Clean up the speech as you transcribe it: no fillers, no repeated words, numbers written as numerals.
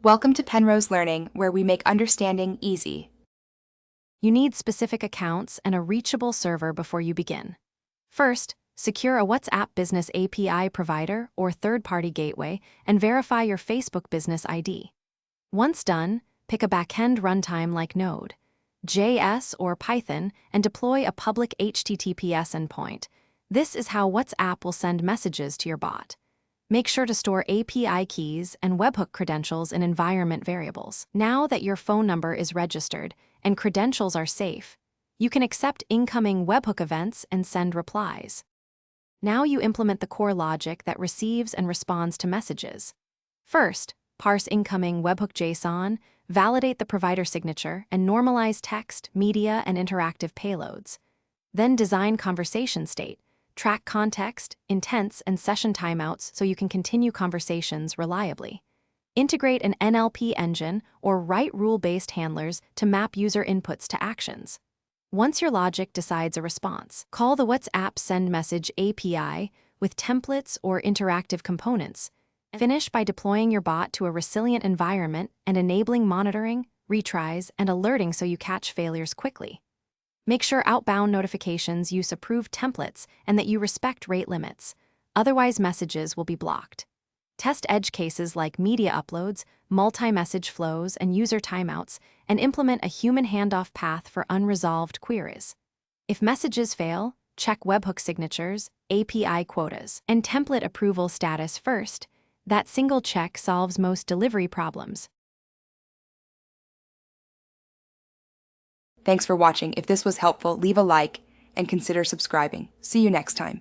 Welcome to Penrose Learning, where we make understanding easy. You need specific accounts and a reachable server before you begin. First, secure a WhatsApp Business API provider or third-party gateway and verify your Facebook Business ID. Once done, pick a backend runtime like Node, JS, or Python and deploy a public HTTPS endpoint. This is how WhatsApp will send messages to your bot. Make sure to store API keys and webhook credentials in environment variables. Now that your phone number is registered and credentials are safe, you can accept incoming webhook events and send replies. Now you implement the core logic that receives and responds to messages. First, parse incoming webhook JSON, validate the provider signature, and normalize text, media, and interactive payloads. Then design conversation state. Track context, intents, and session timeouts so you can continue conversations reliably. Integrate an NLP engine or write rule-based handlers to map user inputs to actions. Once your logic decides a response, call the WhatsApp Send Message API with templates or interactive components. Finish by deploying your bot to a resilient environment and enabling monitoring, retries, and alerting so you catch failures quickly. Make sure outbound notifications use approved templates and that you respect rate limits. Otherwise, messages will be blocked. Test edge cases like media uploads, multi-message flows, and user timeouts, and implement a human handoff path for unresolved queries. If messages fail, check webhook signatures, API quotas, and template approval status first. That single check solves most delivery problems. Thanks for watching. If this was helpful, leave a like and consider subscribing. See you next time.